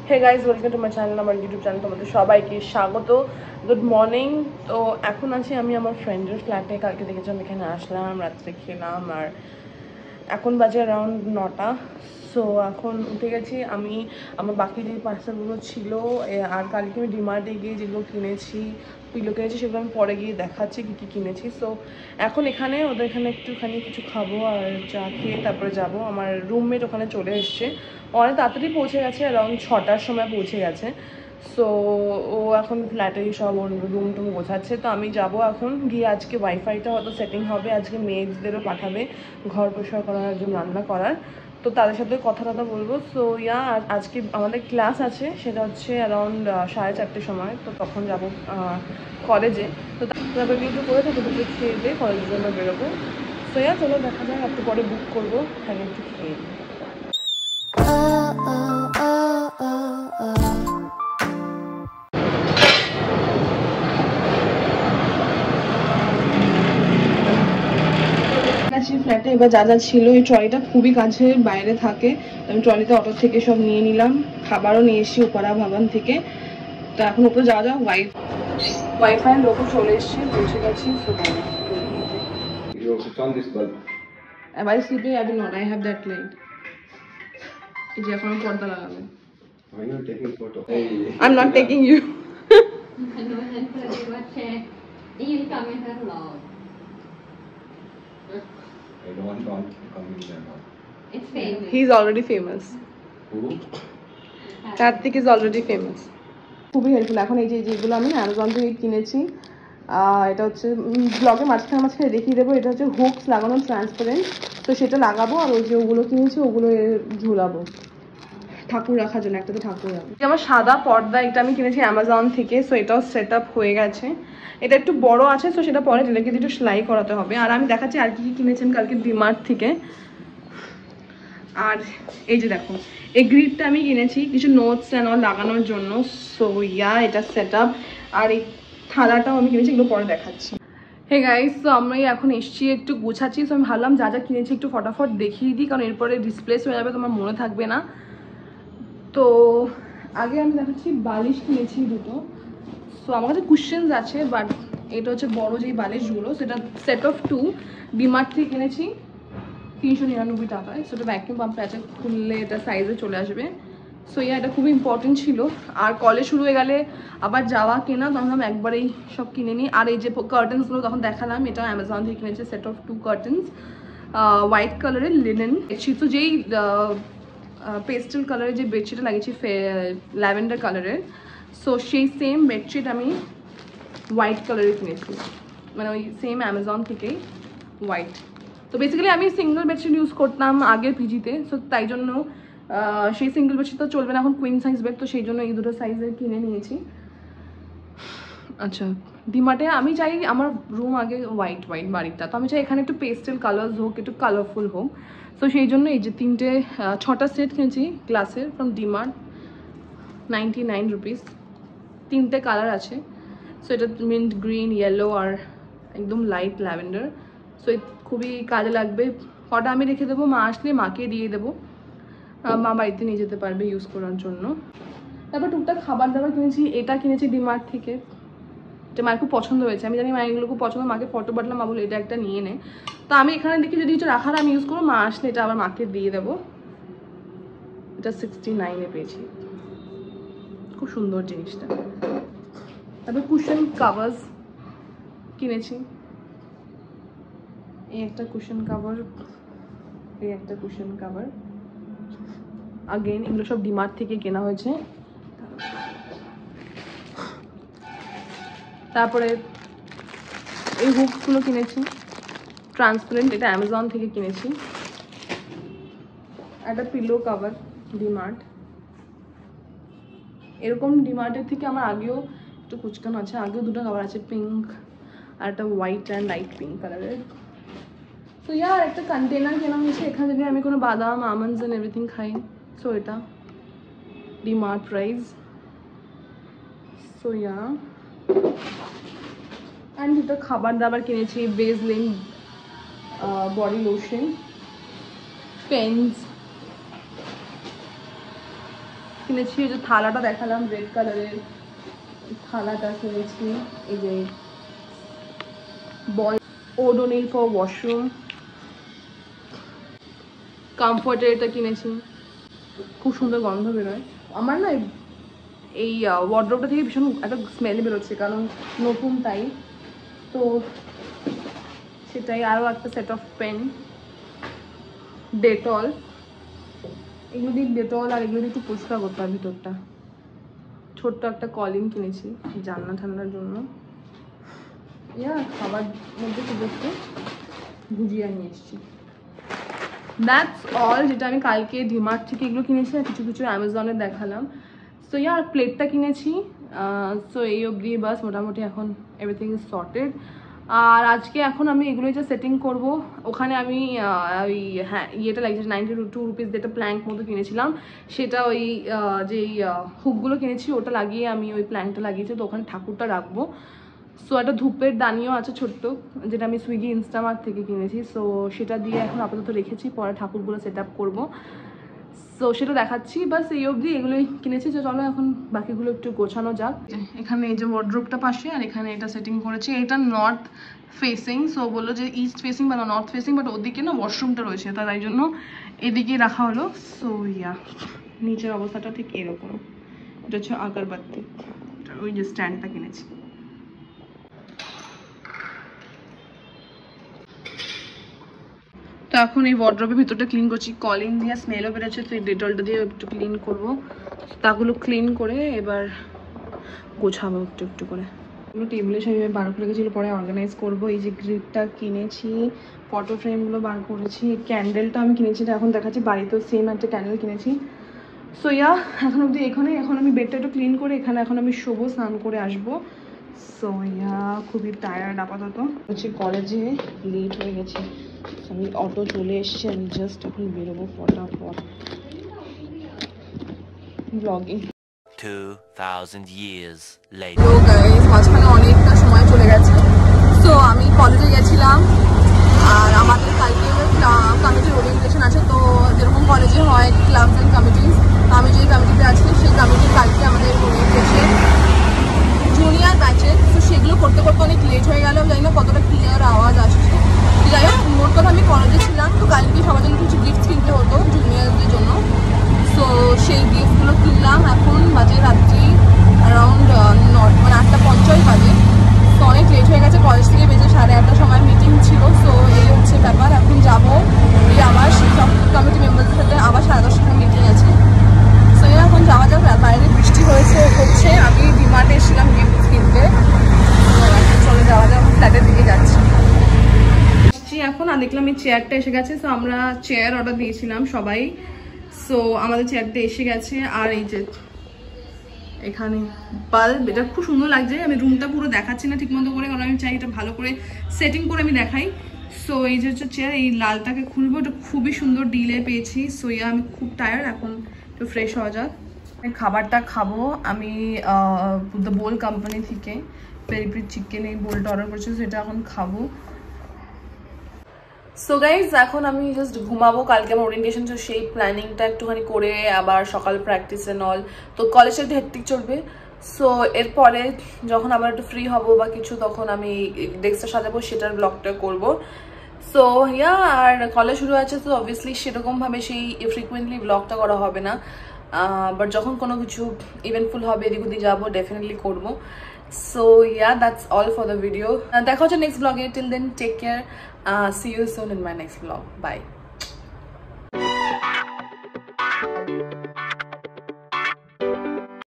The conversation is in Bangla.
Hey guys, welcome to my channel, আমার ইউটিউব চ্যানেল। তোমাদের সবাইকে স্বাগত। Good morning. তো এখন আছি আমি আমার ফ্রেন্ডের ফ্ল্যাটে। কালকে দেখেছিলাম এখানে আসলাম, রাত্রে খেলাম, আর এখন বাজে অ্যারাউন্ড 9টা। সো এখন উঠে গেছি আমি। আমার বাকি যে পার্সেলগুলো ছিল আর কালকে আমি ডিমার্টে গিয়ে যেগুলো কিনেছি, পিলো কিনেছি, সেগুলো আমি পরে গিয়ে দেখাচ্ছি কী কী কিনেছি। সো এখন এখানে ওদের এখানে একটুখানি কিছু খাবো আর চা খেয়ে তারপরে যাব। আমার রুমমেট ওখানে চলে এসছে, অনেক তাড়াতাড়ি পৌঁছে গেছে, অ্যারাউন্ড 6টার সময় পৌঁছে গেছে। সো ও এখন ফ্ল্যাটেই সব রুম টুম গোছাচ্ছে। তো আমি যাব এখন গিয়ে, আজকে ওয়াইফাইটা হয়তো সেটিং হবে, আজকে মেয়েদেরও পাঠাবে ঘর পরিষ্কার করার জন্য, রান্না করার। তো তাদের সাথে কথা বলবো। সো আজকে আমাদের ক্লাস আছে, সেটা হচ্ছে অ্যারাউন্ড 4:30 সময়। তো তখন যাব কলেজে। তো তারপরে একটু করে তো দুটো খেয়ে দিয়ে কলেজের জন্য বেরোবো। সো চলো দেখা যায়, একটু পরে বুক করবো, হ্যাঁ একটু খেয়ে নিই। ফ্ল্যাটে এবার যা যা ছিল, এই ট্রলিটা খুবই কাছে বাইরে থাকে, আমি ট্রলিতে অটো থেকে সব নিয়ে নিলাম। খাবারও নিয়ে এসেছি উপরা ভবন থেকে। তো এখন উপরে যাওয়া যাক। ওয়াইফাই লোকও চলে এসেছে, পৌঁছে গেছি। Am I sleeping? I will not. I have that light. এই যে এখন পর্দা লাগাবে। Why are you taking photo? I'm not taking you. I don't want to come in there now. It's famous. He's already famous. Who? Karthik is already famous. খুবই হেল্পফুল। এখন এই যে যেগুলো আমি অ্যামাজন থেকে কিনেছি, এটা হচ্ছে ব্লগে মাঝখানে দেখিয়ে দেবো। এটা হচ্ছে হুকস লাগানো, ট্রান্সপারেন্ট। তো সেটা লাগাবো, আর ওই যে ওগুলো কিনেছি ওগুলো ঝুলাবো ঠাকুর রাখার জন্য। একটা তো ঠাকুর রাখবো। আমার সাদা পর্দা, এটা আমি কিনেছি অ্যামাজন থেকে। সো এটাও সেট আপ হয়ে গেছে। এটা একটু বড় আছে, সো সেটা পরে এটাকে একটু সেলাই করাতে হবে। আর আমি দেখাচ্ছি আর কি কি কিনেছেন কালকে ডিমার্ট থেকে। আর এই যে দেখো, এই গ্রিডটা আমি কিনেছি কিছু নোটস অ্যান্ড অল লাগানোর জন্য। সো এটা সেট আপ। আর এই থালাটাও আমি কিনেছি, এগুলো পরে দেখাচ্ছি। হে গাইস, তো আমি এখন এসছি, একটু গোছাচ্ছি। সো আমি ভাবলাম যা যা কিনেছি একটু ফটাফট দেখিয়ে দিই, কারণ এরপরে ডিসপ্লেস হয়ে যাবে, তোমার মনে থাকবে না। তো আগে আমি দেখাচ্ছি, বালিশ কিনেছি দুটো। সো আমার কাছে কুশনস আছে, বাট এটা হচ্ছে বড় যেই বালিশগুলো, সেটা সেট অফ 2 ডিমার্ট থেকে কিনেছি 399 টাকায়। সেটা ভ্যাকিউম পাম্পে আছে, খুললে এটা সাইজে চলে আসবে। সো এটা খুবই ইম্পর্টেন্ট ছিল। আর কলেজ শুরু হয়ে গেলে আবার যাওয়া কেনা, তখন আমি একবারেই সব কিনে নিই। আর এই যে কার্টেন্সগুলো তখন দেখালাম, এটা অ্যামাজন থেকে কিনেছে, সেট অফ 2 কার্টেন্স, হোয়াইট কালারের লিনেন বেডশিট। তো যেই পেস্টেল কালারের যে বেডশিটটা লাগিয়েছি ল্যাভেন্ডার কালারের, সো সেই সেম বেডশিট আমি হোয়াইট কালারের কিনেছি, মানে ওই সেম অ্যামাজন থেকেই হোয়াইট। তো বেসিক্যালি আমি সিঙ্গেল বেডশিট ইউজ করতাম আগের পিজিতে। সো তাই জন্য সেই সিঙ্গেল বেডশিট তো চলবে না, এখন কুইন সাইজ বেড। তো সেই জন্য এই দুটো সাইজের কিনে নিয়েছি। আচ্ছা, ডিমার্টে আমি চাই আমার রুম আগে হোয়াইট বাড়িটা, তো আমি চাই এখানে একটু পেস্টেল কালার্স হোক, একটু কালারফুল হোক। সো সেই জন্য এই যে 6টা সেট কিনেছি গ্লাসের ফ্রম ডিমার্ট, 99 রুপিস। 3টে কালার আছে। সো এটা মিন্ট গ্রিন, ইয়েলো আর একদম লাইট ল্যাভেন্ডার। সো খুবই কাজে লাগবে। কটা আমি রেখে দেবো, মা আসলে মাকে দিয়ে দেবো, মা বাড়িতে নিয়ে যেতে পারবে ইউজ করার জন্য। তারপর টুকটাক খাবার দাবার কিনেছি। এটা কিনেছি ডিমার্ট থেকে, এটা মায়ের খুব পছন্দ হয়েছে। আমি জানি মায়ের এগুলো খুব পছন্দ, মাকে ফটো পাঠালাম, মা বলে এটা একটা নিয়ে নে। তো আমি এখানে দেখি যদি কিছু রাখার আমি ইউজ করবো, মা আসলে এটা আবার মাকে দিয়ে দেবো। এটা 69-এ পেয়েছি, খুব সুন্দর জিনিসটা। তারপর কুশন কাভার্স কিনেছি, এই একটা কুশন কাভার, এই একটা কুশন কাভার। আগেন এগুলো সব ডিমার্ট থেকে কেনা হয়েছে। তারপরে এই হুকসগুলো কিনেছি ট্রান্সপারেন্ট, এটা অ্যামাজন থেকে কিনেছি। একটা পিলো কাভার ডিমার্ট, এরকম ডিমার্টের থেকে আমার আগেও একটু কুচকানো আছে, আগেও দুটো কাভার আছে, পিঙ্ক আর একটা হোয়াইট অ্যান্ড লাইট পিঙ্ক কালারের। তো একটা কন্টেনার কেনা হয়েছে, এখানে যদি আমি কোনো বাদাম, আমন্ডস অ্যান্ড এভরিথিং খাই। সো এটা ডিমার্ট প্রাইস। সো অ্যান্ড দুটো খাবার দাবার কিনেছি, বেজলিন বডি লোশন, পেন্স, কিনেছি। ওই যে থালাটা দেখালাম রেড কালারের থালাটা কিনেছি। এই যে বল ওডোনিল ফর ওয়াশরুম, কমফর্টের এটা কিনেছি, খুব সুন্দর গন্ধ বেরোয়। আমার না এই ওয়ার্ড্রোবটা থেকে ভীষণ একটা স্মেল বেরোচ্ছে, কারণ নতুন তাই। তো সেটাই। আরও একটা সেট অফ পেন, ডেটল, এগুলো দিয়ে ডেটল আর এগুলো দিয়ে একটু পরিষ্কার করতে হয় ভিতরটা। ছোট্ট একটা কলিং কিনেছি জানলা ঠান্ডার জন্য। খাবার মধ্যে শুধু একটু ভুজিয়া নিয়ে এসেছি। দ্যাটস অল, যেটা আমি কালকে ডিমার্ট থেকে এগুলো কিনেছি আর কিছু কিছু অ্যামাজনে দেখালাম। সো আর প্লেটটা কিনেছি। সো এই অবধি বাস, মোটামুটি এখন এভরিথিং ইজ সর্টেড। আর আজকে এখন আমি এগুলোই যে সেটিং করব। ওখানে আমি ওই ইয়েটা লাগিয়েছি 92 রুপিস, যেটা প্ল্যাঙ্ক মতো কিনেছিলাম, সেটা ওই যেই হুকগুলো কিনেছি ওটা লাগিয়ে আমি ওই প্ল্যাঙ্কটা লাগিয়েছি। তো ওখানে ঠাকুরটা রাখবো। সো একটা ধূপের দানিও আছে ছোট্ট, যেটা আমি সুইগি ইনস্টামার্ট থেকে কিনেছি। সো সেটা দিয়ে এখন আপাতত রেখেছি, পরে ঠাকুরগুলো সেট আপ করবো। সো সেটা দেখাচ্ছি। বাস এই অবধি এগুলোই কিনেছি। তো চলো এখন বাকিগুলো একটু গোছানো যাক। এখানে এই যে ওয়ার্ড্রোবটা পাশে, আর এখানে এটা সেটিং করেছি। এটা নর্থ ফেসিং, সো বললো যে ইস্ট ফেসিং বা নর্থ ফেসিং, বাট ওদিকে না ওয়াশরুমটা রয়েছে, তাই জন্য এদিকে রাখা হলো। সো নিচের অবস্থাটা ঠিক এরকম। এটা হচ্ছে আগরবাতি, ওই যে স্ট্যান্ডটা কিনেছি। তো এখন এই ওয়ার্ড্রোবের ভিতরটা ক্লিন করছি, কলিং দিয়ে স্মেলও বেরোচ্ছে, তো এই ডেটলটা দিয়ে একটু ক্লিন করবো। তাগুলো ক্লিন করে এবার গোছাবো একটু একটু করে। এগুলো টেবিলে সেইভাবে বার করে রেখেছিল, পরে অর্গানাইজ করবো। এই যে গ্রিপটা কিনেছি, ফটো ফ্রেমগুলো বার করেছি, ক্যান্ডেলটা আমি কিনেছি, এটা এখন দেখাচ্ছি। বাড়িতেও সেম একটা ক্যান্ডেল কিনেছি। সো এখন অবধি এখানে। এখন আমি বেডটা একটু ক্লিন করে এখানে এখন আমি শোবো, স্নান করে আসবো। সো খুবই টায়ার্ড আপাতত। হচ্ছে কলেজে লেট হয়ে গেছে, আমি অটো চলে এসেছি, আমি জাস্ট এখন বেরোবো ফটাফট। Blogging 2000 years later. Hello guys, মাঝখানে অনেকটা সময় চলে গেছে। সো আমি কলেজে গেছিলাম, আর আমাদের কালকে কমিটির ওরিয়েন্টেশন আছে। তো যেরকম কলেজে হয় ক্লাবস অ্যান্ড কমিটিস, আমি যে কমিটিতে আছি সেই কমিটির কালকে আমাদের ওরিয়েন্টেশন জুনিয়র ব্যাচের। তো সেগুলো করতে করতে অনেক লেট হয়ে গেল, জানি না কতটা ক্লিয়ার আওয়াজ আসছে। যাই হোক, মোট কথা আমি কলেজে ছিলাম। তো কালকে সবার জন্য কিছু গিফট কিনতে হতো জুনিয়রদের জন্য। সো সেই গিফটগুলো কিনলাম। এখন বাজে রাত্রি অ্যারাউন্ড 8:50 বাজে। তো অনেক লেট হয়ে গেছে, কলেজ থেকে বেজে 8:30 সময় মিটিং ছিল। সো এই হচ্ছে ব্যাপার। এখন যাবো এই আবার সব কমিটি মেম্বারদের সাথে, আবার 10:30 মিটিং আছে। সো এখন যাওয়া যাক। বাইরে বৃষ্টি হচ্ছে। আমি ডিমার্টে এসেছিলাম গিফট কিনতে। চলে যাওয়া যাক, ফ্ল্যাটের দিকে যাচ্ছি। এখন আর দেখলাম এই চেয়ারটা এসে গেছে। সো আমরা চেয়ার অর্ডার দিয়েছিলাম সবাই। সো আমাদের চেয়ারটা এসে গেছে। আর এই যে এখানে বাল্ব, এটা খুব সুন্দর লাগছে। আমি রুমটা পুরো দেখাচ্ছি না ঠিক মতো করে, কারণ আমি চাই এটা ভালো করে সেটিং করে আমি দেখাই। সো এই যে হচ্ছে চেয়ার, এই লালটাকে খুলবো। এটা খুবই সুন্দর ডিলে পেয়েছি। সো আমি খুব টায়ার্ড, এখন একটু ফ্রেশ হওয়া যাক। খাবারটা খাবো আমি দ্য বোল কোম্পানি থেকে পেরি পেরি চিকেন, এই বোলটা অর্ডার করেছি, সেটা এখন খাবো। সো গাইজ এখন আমি জাস্ট ঘুমাবো। কালকে আমার ওরিয়েন্টেশন, তো সেই প্ল্যানিংটা একটুখানি করে আবার সকাল প্র্যাকটিস এন্ড অল। তো কলেজটা একটু হেক্টিক চলবে। সো এরপরে যখন আবার একটু ফ্রি হব বা কিছু, তখন আমি ডেস্কটা সাজাবো, সেটার ব্লগটা করবো। সো আর কলেজ শুরু আছে, তো অবভিয়াসলি সেরকমভাবে সেই ফ্রিকুয়েন্টলি ব্লগটা করা হবে না। বাট যখন কোনো কিছু ইভেন্টফুল হবে, এদিক ওদিক যাবো, ডেফিনেটলি করবো। So yeah, that's all for the video. দেখা হচ্ছে নেক্সট ব্লগে। Till then, take care. See you soon in my next vlog. Bye.